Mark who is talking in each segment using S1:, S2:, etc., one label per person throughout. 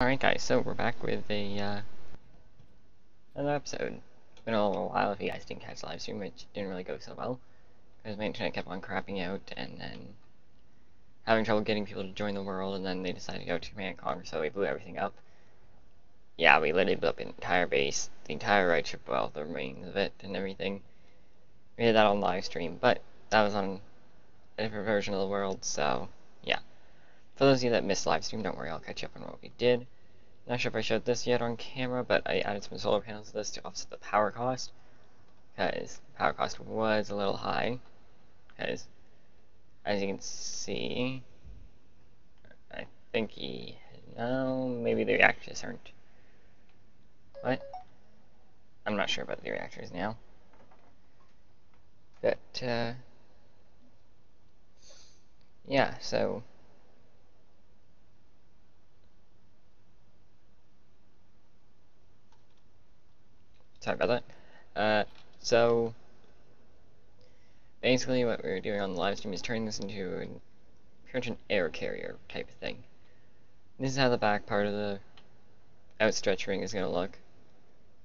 S1: Alright guys, so we're back with another episode. It's been a little while if you guys didn't catch the live stream, which didn't really go so well, because my internet kept on crapping out, and then having trouble getting people to join the world, and then they decided to go to Command Conquer, so we blew everything up. Yeah, we literally blew up the entire base, the entire right ship, well, the remains of it, and everything. We did that on live stream, but that was on a different version of the world, so yeah. For those of you that missed live stream, don't worry, I'll catch you up on what we did. Not sure if I showed this yet on camera, but I added some solar panels to this to offset the power cost, because the power cost was a little high, because, as you can see, I think no, maybe the reactors aren't. What? I'm not sure about the reactors now. But, yeah, so sorry about that. So basically what we're doing on the live stream is turning this into an air carrier type of thing. This is how the back part of the outstretched ring is going to look.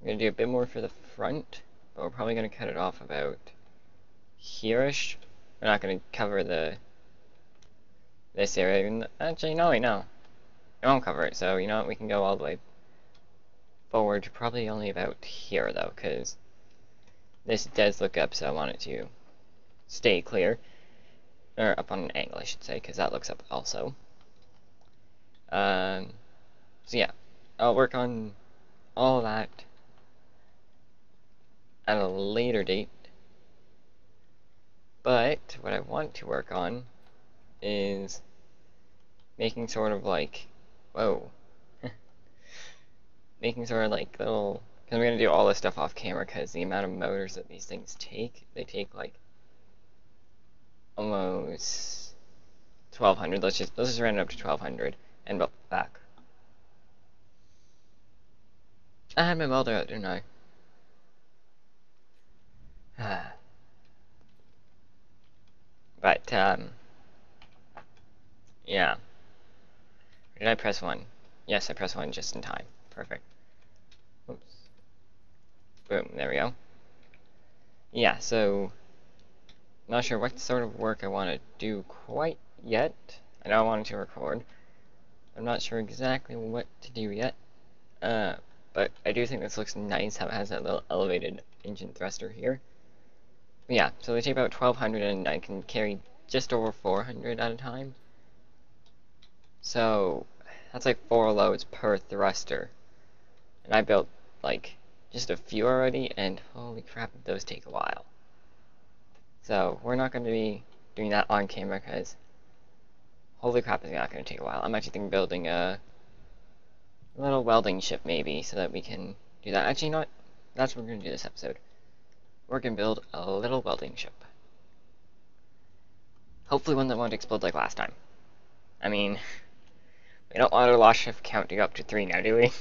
S1: I'm going to do a bit more for the front, but we're probably going to cut it off about here-ish. We're not going to cover this area. Actually, no, wait, no. I won't cover it, so you know what, we can go all the way forward to probably only about here, though, because this does look up, so I want it to stay clear. Or up on an angle, I should say, because that looks up also. So yeah, I'll work on all that at a later date. But what I want to work on is making sort of like, whoa, making sort of like little, because I'm going to do all this stuff off camera, because the amount of motors that these things take, they take like almost 1200. Let's just round it up to 1200 and back. I had my welder out, didn't I? But yeah. Did I press 1? Yes, I pressed 1 just in time. Perfect. Oops. Boom, there we go. Yeah, so not sure what sort of work I want to do quite yet. I know I wanted to record. I'm not sure exactly what to do yet. But I do think this looks nice how it has that little elevated engine thruster here. But yeah, so they take about 1200 and I can carry just over 400 at a time. So that's like 4 loads per thruster. And I built like just a few already, and holy crap, those take a while. So we're not going to be doing that on camera because holy crap, it's not going to take a while. I'm actually thinking of building a little welding ship maybe so that we can do that. Actually, you know what? That's what we're going to do this episode. We're going to build a little welding ship. Hopefully one that won't explode like last time. I mean, we don't want our lost ship count to go up to 3 now, do we?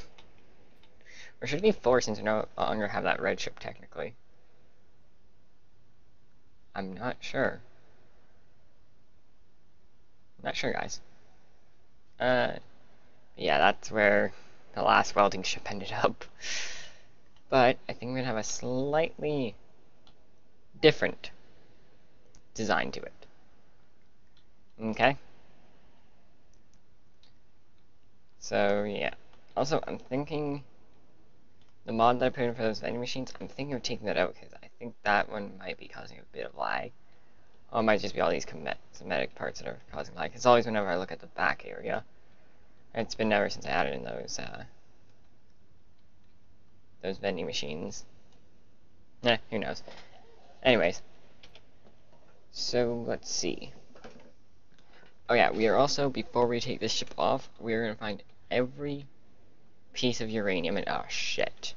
S1: Or should it be 4 since we no longer have that red ship technically? I'm not sure. Not sure, guys. Yeah, that's where the last welding ship ended up. But I think we're gonna have a slightly different design to it. Okay? So, yeah. Also, I'm thinking the mod that I put in for those vending machines, I'm thinking of taking that out because I think that one might be causing a bit of lag. Or it might just be all these cosmetic parts that are causing lag. It's always whenever I look at the back area. And it's been ever since I added in those vending machines. Who knows. Anyways. So, let's see. Oh yeah, we are also, before we take this ship off, we are going to find every piece of uranium and, oh shit.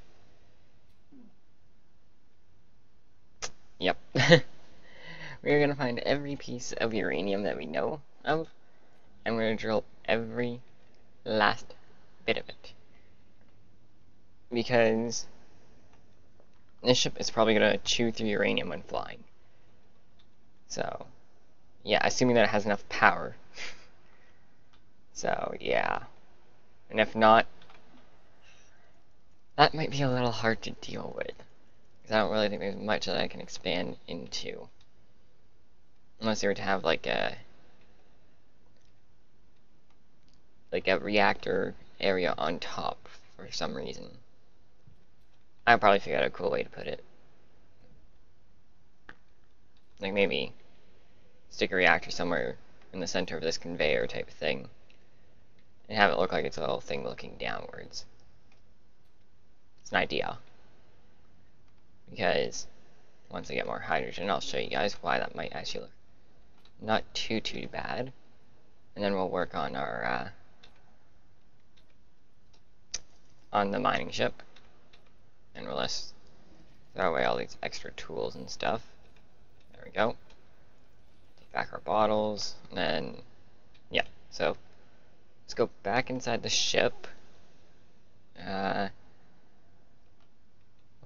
S1: Yep. We are going to find every piece of uranium that we know of, and we're going to drill every last bit of it. Because this ship is probably going to chew through uranium when flying. So, yeah, assuming that it has enough power. So, yeah. And if not, that might be a little hard to deal with. Because I don't really think there's much that I can expand into. Unless they were to have like a reactor area on top for some reason. I'll probably figure out a cool way to put it. Like maybe stick a reactor somewhere in the center of this conveyor type of thing. And have it look like it's a little thing looking downwards. It's an idea. Because once I get more hydrogen, I'll show you guys why that might actually look not too bad. And then we'll work on our on the mining ship. And we'll just throw away all these extra tools and stuff. There we go. Take back our bottles, and then yeah. So let's go back inside the ship. We're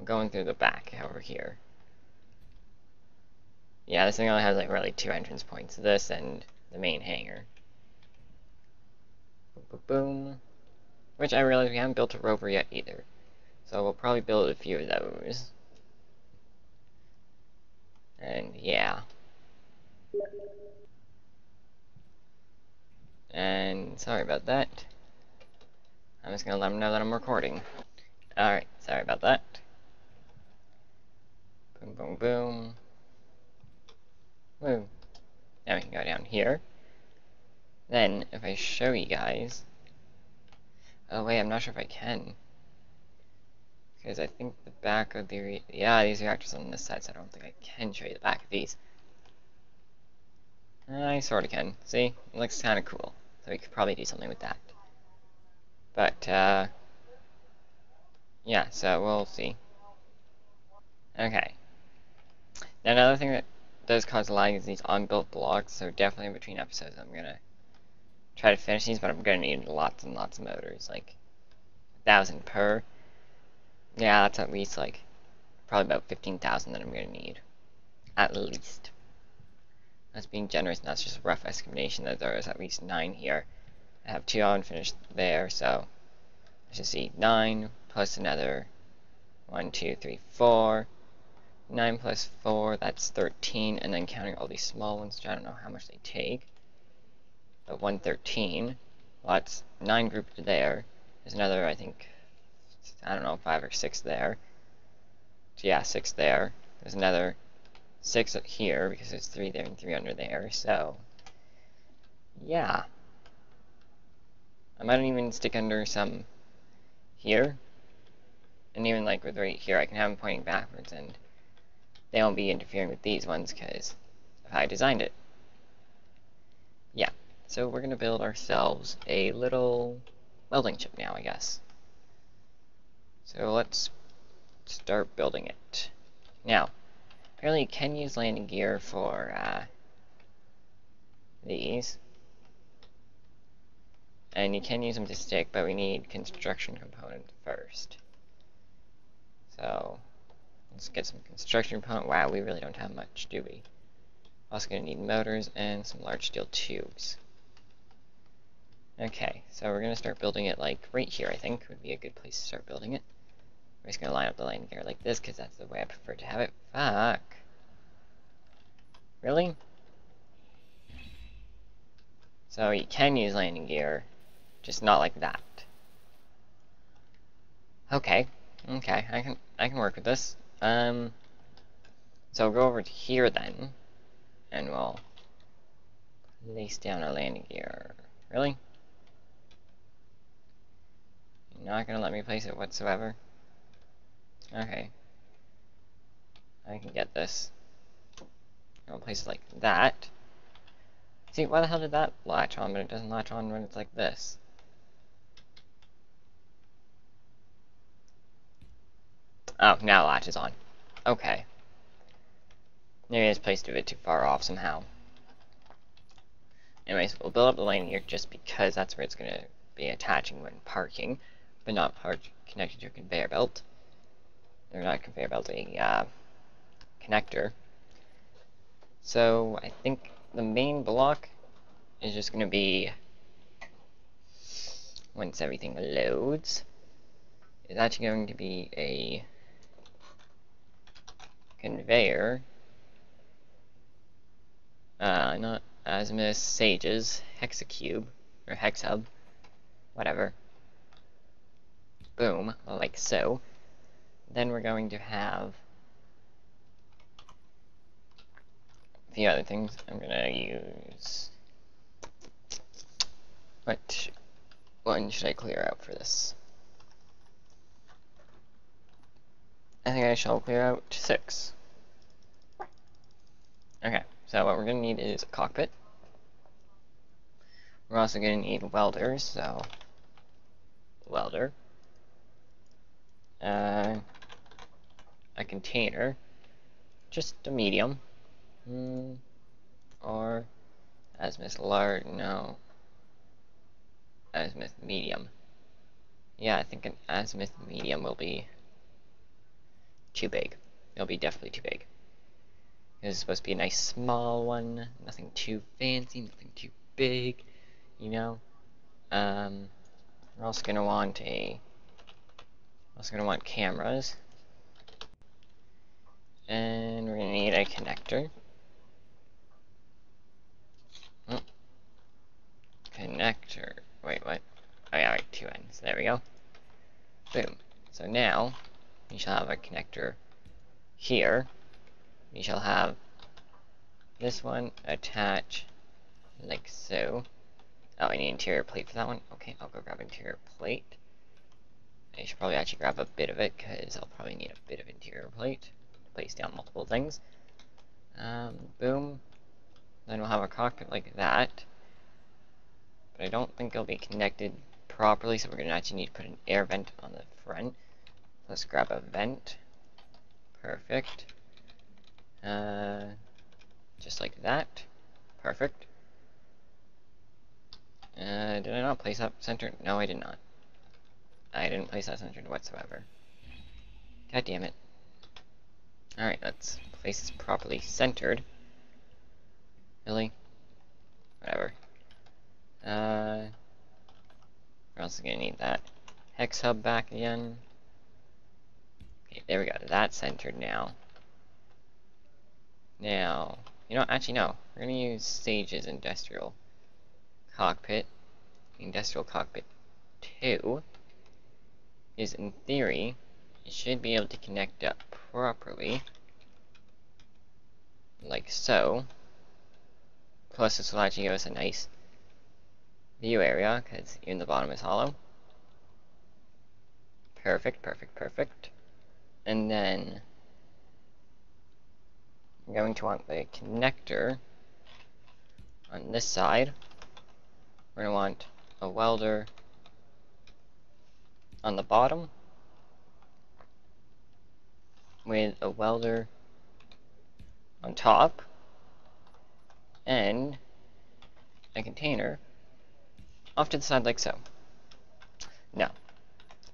S1: going through the back over here. Yeah, this thing only has like really 2 entrance points. This and the main hangar. Boom, boom, boom. Which I realize we haven't built a rover yet either. So we'll probably build a few of those. And yeah. And sorry about that. I'm just gonna let them know that I'm recording. Alright, sorry about that. Boom, boom, boom. Woo. Now we can go down here. Then, if I show you guys... Oh wait, I'm not sure if I can. Because I think the back of the... Yeah, these reactors on this side, so I don't think I can show you the back of these. I sort of can. See? It looks kind of cool. So we could probably do something with that. But, yeah, so we'll see. Okay. Now another thing that does cause lag is these unbuilt blocks, so definitely in between episodes I'm gonna try to finish these, but I'm gonna need lots and lots of motors, like 1,000 per. Yeah, that's at least like probably about 15,000 that I'm gonna need. At least. That's being generous, and that's just a rough estimation that there is at least 9 here. I have 2 unfinished there, so let's just see, 9 plus another 1, 2, 3, 4. 9 plus 4, that's 13, and then counting all these small ones, which I don't know how much they take. But 113, well, that's 9 grouped there. There's another, I think, I don't know, 5 or 6 there. So yeah, 6 there. There's another 6 up here, because there's 3 there and 3 under there, so... yeah. I might even stick under some here. And even like with right here, I can have them pointing backwards, and they won't be interfering with these ones because of how I designed it. Yeah, so we're going to build ourselves a little welding ship now, I guess. So let's start building it. Now, apparently you can use landing gear for these. And you can use them to stick, but we need construction components first. So... let's get some construction component. Wow, we really don't have much, do we? Also gonna need motors and some large steel tubes. Okay, so we're gonna start building it like right here, I think would be a good place to start building it. We're just gonna line up the landing gear like this, because that's the way I prefer to have it. Fuck. Really? So you can use landing gear, just not like that. Okay. Okay, I can work with this. So we'll go over to here then, and we'll place down our landing gear. Really? You're not gonna let me place it whatsoever? Okay. I can get this. I'll place it like that. See, why the hell did that latch on, but it doesn't latch on when it's like this? Oh, now it latches on. Okay. Maybe I just placed it a bit too far off somehow. Anyways, we'll build up the landing gear just because that's where it's going to be attaching when parking, but not connected to a conveyor belt. Or not a conveyor belt, a connector. So I think the main block is just going to be once everything loads, is actually going to be a conveyor. Not azimuth, sages, hexacube, or hexhub, whatever. Boom, like so. Then we're going to have a few other things. I'm gonna use... What one should I clear out for this? I think I shall clear out 6. Okay, so what we're gonna need is a cockpit. We're also gonna need welders, so welder. A container, just a medium. Or azimuth large, no. Azimuth medium. Yeah, I think an azimuth medium will be too big. It'll be definitely too big. This is supposed to be a nice small one, nothing too fancy, nothing too big, you know. We're also gonna want cameras, and we're gonna need a connector. Connector. Wait, what? Oh yeah, right, 2 ends. There we go. Boom. So now we shall have a connector here. We shall have this one attach like so. Oh, I need interior plate for that one. Okay, I'll go grab interior plate. I should probably actually grab a bit of it, because I'll probably need a bit of interior plate to place down multiple things. Boom. Then we'll have a cockpit like that. But I don't think it'll be connected properly, so we're going to actually need to put an air vent on the front. Let's grab a vent. Perfect. Just like that. Perfect. Did I not place that centered? No, I did not. I didn't place that centered whatsoever. God damn it. Alright, let's place this properly centered. Really? Whatever. We're also gonna need that hex hub back again. Okay, there we go. That's centered now. Now, you know, actually no. We're gonna use Sage's industrial cockpit. Industrial cockpit 2 is, in theory, it should be able to connect up properly. Like so. Plus this will actually give us a nice view area, because even the bottom is hollow. Perfect, perfect, perfect. And then I'm going to want the connector on this side. We're going to want a welder on the bottom with a welder on top and a container off to the side like so. No,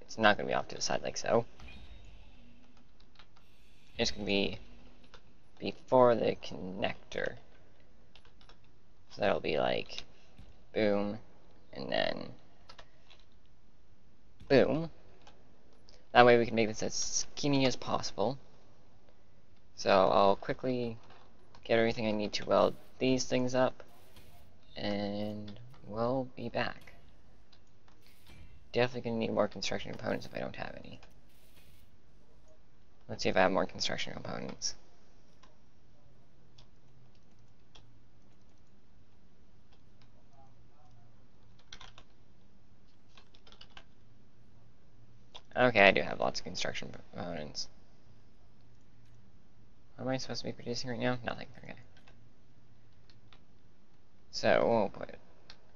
S1: it's not going to be off to the side like so. It's going to be before the connector. So that'll be like boom, and then boom. That way we can make this as skinny as possible. So I'll quickly get everything I need to weld these things up, and we'll be back. Definitely gonna need more construction components if I don't have any. Let's see if I have more construction components. Okay, I do have lots of construction components. What am I supposed to be producing right now? Nothing. Okay. So we'll put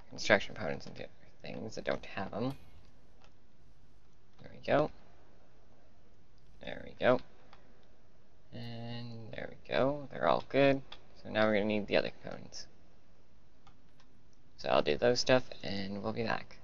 S1: construction components into things that don't have them. There we go. There we go. And there we go. They're all good. So now we're going to need the other components. So I'll do those stuff, and we'll be back.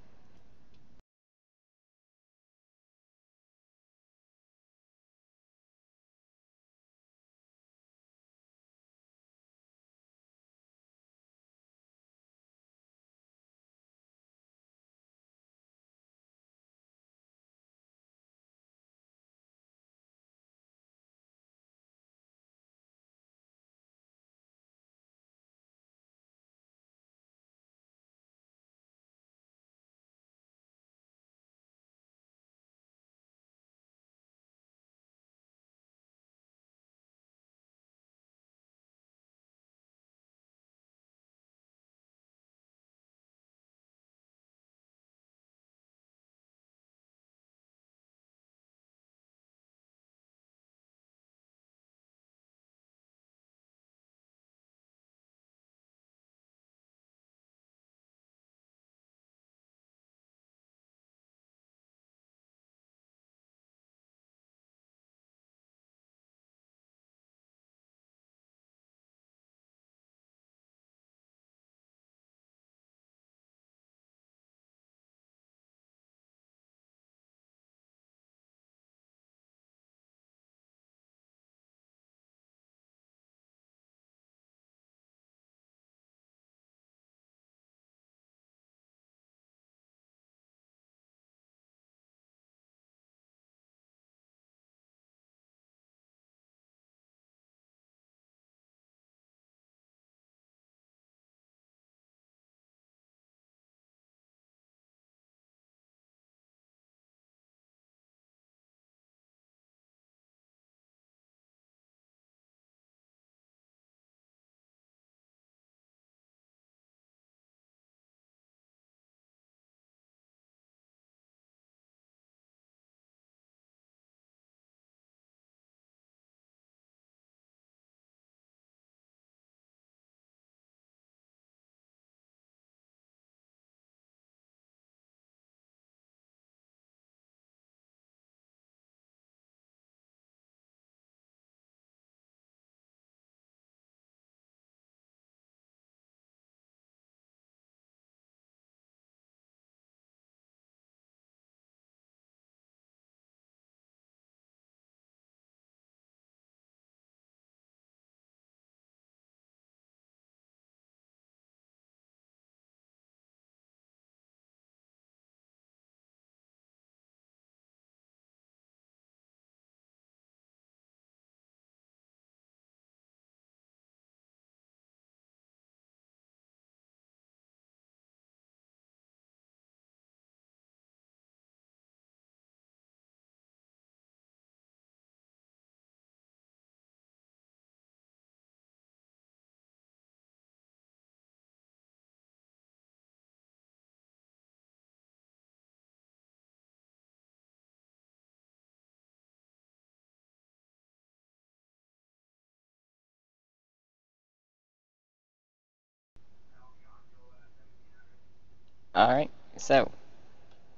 S1: Alright, so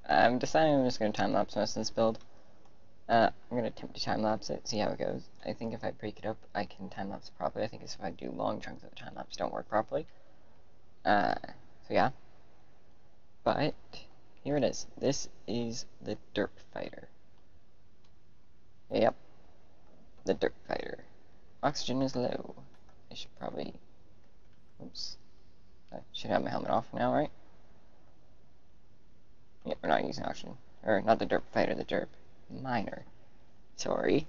S1: I'm deciding I'm just going to time-lapse most of this build. I'm going to attempt to time-lapse it, see how it goes. I think if I break it up, I can time-lapse it properly. I think if I do long chunks of the time-lapse, don't work properly. So yeah. But, here it is. This is the Derp Fighter. Yep. The Derp Fighter. Oxygen is low. I should probably... Oops. I should have my helmet off now, right? Yeah, we're not using oxygen. Or, not the Derp Fighter, the Derp Miner. Sorry.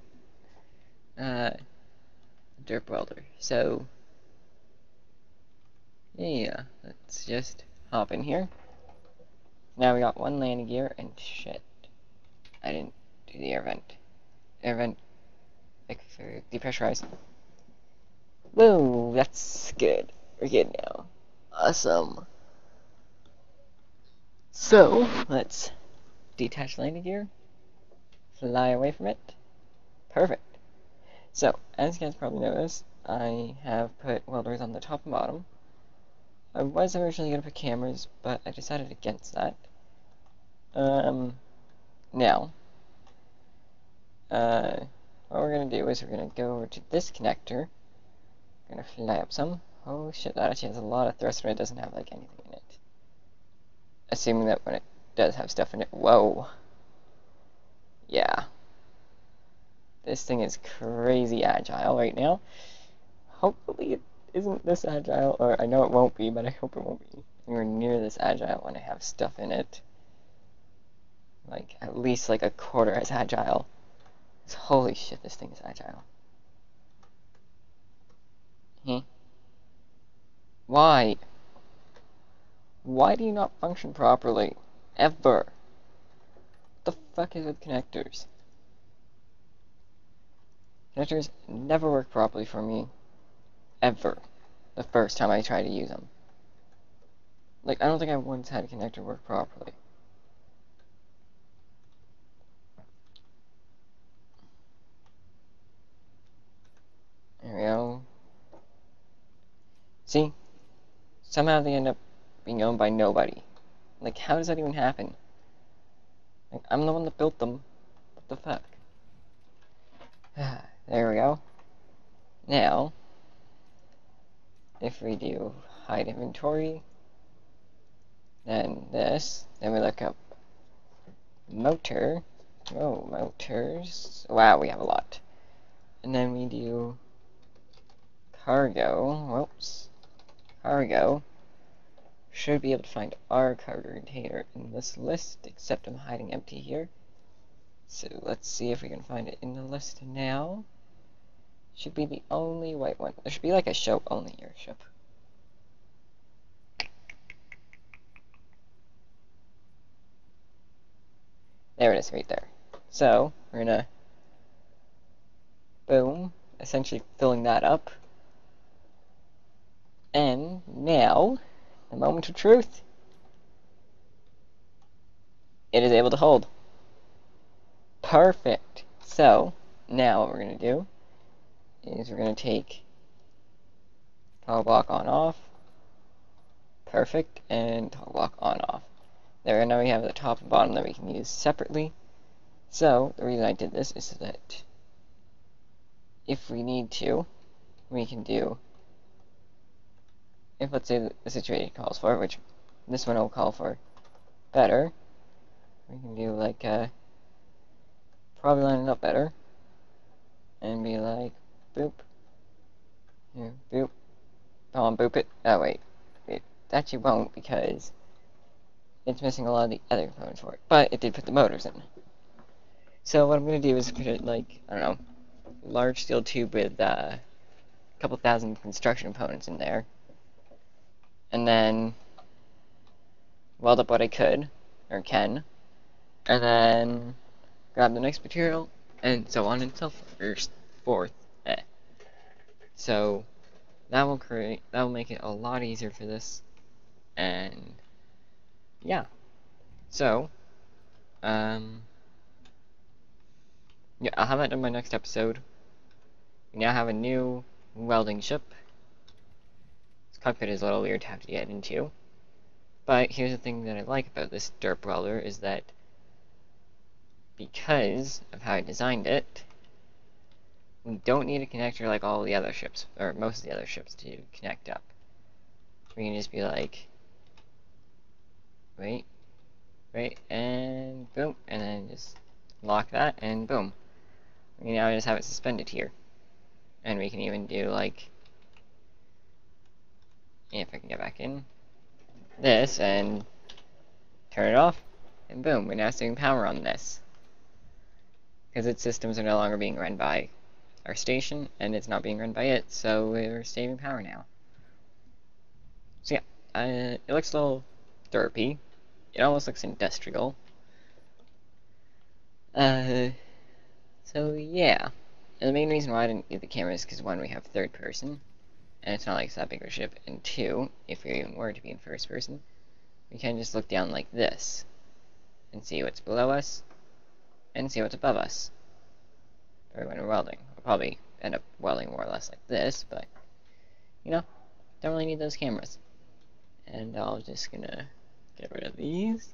S1: Derp Welder. So, yeah, let's just hop in here. Now we got one landing gear, and shit. I didn't do the air vent. Air vent, like, for depressurize. Whoa, that's good. We're good now. Awesome. So, let's detach landing gear. Fly away from it. Perfect. So, as you guys probably noticed, I have put welders on the top and bottom. I was originally going to put cameras, but I decided against that. Now, what we're going to do is we're going to go over to this connector. We're going to fly up some. Oh shit, that actually has a lot of thrust when it doesn't have, like, anything in it. Assuming that when it does have stuff in it. Whoa. Yeah. This thing is crazy agile right now. Hopefully it isn't this agile, or I know it won't be, but I hope it won't be anywhere near this agile when I have stuff in it. Like, at least like a quarter as agile. Holy shit, this thing is agile. Why? Why do you not function properly? Ever. What the fuck is with connectors? Connectors never work properly for me. Ever. The first time I try to use them. Like, I don't think I once had a connector work properly. There we go. See? Somehow they end up being owned by nobody. Like, how does that even happen? Like, I'm the one that built them. What the fuck? There we go. Now, if we do hide inventory, then this, then we look up motor. Oh, motors. Wow, we have a lot. And then we do cargo. Whoops. Cargo. Should be able to find our cargo container in this list, except I'm hiding empty here. So let's see if we can find it in the list now. Should be the only white one. There should be like a show only airship. There it is right there. So we're gonna boom, essentially filling that up. And now, the moment of truth. It is able to hold. Perfect. So, now what we're going to do is we're going to take toggle block on off. Perfect. And toggle block on off. There, now we have the top and bottom that we can use separately. So, the reason I did this is so that if we need to, we can do, if let's say the situation calls for, which this one will call for better, we can do like probably line it up better and be like boop, here, boop. Oh, I'll boop it. Oh wait, it actually won't because it's missing a lot of the other components for it, but it did put the motors in. So what I'm gonna do is put it like, I don't know, large steel tube with a couple thousand construction components in there, and then weld up what I could or can, and then grab the next material, and so on and so forth. So that will make it a lot easier for this, and yeah. So, yeah, I'll have that in my next episode. We now have a new welding ship. This cockpit is a little weird to have to get into. But here's the thing that I like about this derp welder is that because of how I designed it, we don't need a connector like all the other ships, or most of the other ships, to connect up. We can just be like, wait, and boom, and then just lock that, and boom. We now just have it suspended here. And we can even do like, if I can get back in, this, and turn it off, and boom, we're now saving power on this. Because its systems are no longer being run by our station, and it's not being run by it, so we're saving power now. So yeah, it looks a little derpy. It almost looks industrial. So yeah. And the main reason why I didn't get the camera is because one, we have third person, and it's not like it's that big of a ship, and two, if we even were to be in first person, we can just look down like this, and see what's below us, and see what's above us. Or when we're welding. We'll probably end up welding more or less like this, but, you know, don't really need those cameras. And I'm just gonna get rid of these,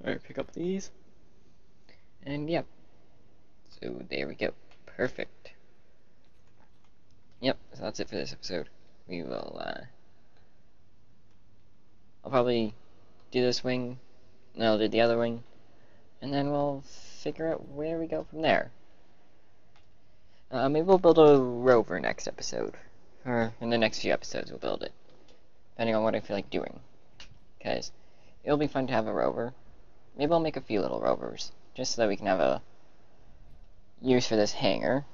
S1: or pick up these, and yep. So there we go. Perfect. Yep, so that's it for this episode. We will, I'll probably do this wing, and I'll do the other wing, and then we'll figure out where we go from there. Maybe we'll build a rover next episode, or in the next few episodes we'll build it, depending on what I feel like doing, because it'll be fun to have a rover. Maybe I'll make a few little rovers, just so that we can have a use for this hangar.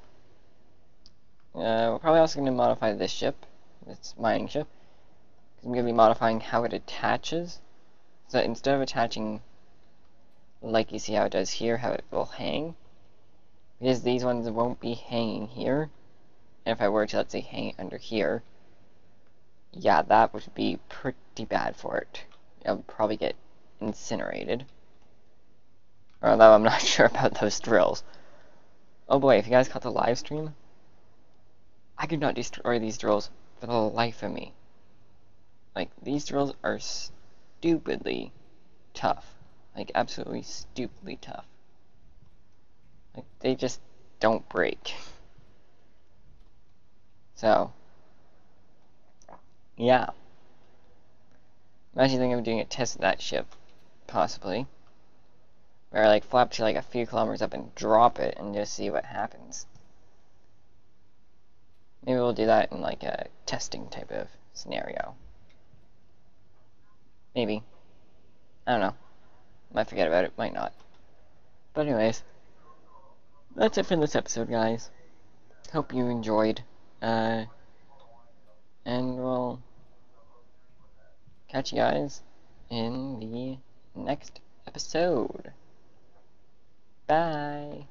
S1: We're probably also going to modify this ship, this mining ship, because I'm going to be modifying how it attaches. So instead of attaching like you see how it does here, how it will hang, because these ones won't be hanging here, and if I were to, let's say, hang it under here, yeah, that would be pretty bad for it. It would probably get incinerated. Although I'm not sure about those drills. Oh boy, if you guys caught the live stream, I could not destroy these drills for the life of me. Like, these drills are stupidly tough. Like, absolutely stupidly tough. Like, they just don't break. So, yeah. I'm actually thinking of doing a test of that ship, possibly. Where I, like, flap to, like, a few kilometers up and drop it and just see what happens. Maybe we'll do that in, like, a testing type of scenario. Maybe. I don't know. Might forget about it, might not. But anyways, that's it for this episode, guys. Hope you enjoyed. And we'll catch you guys in the next episode. Bye!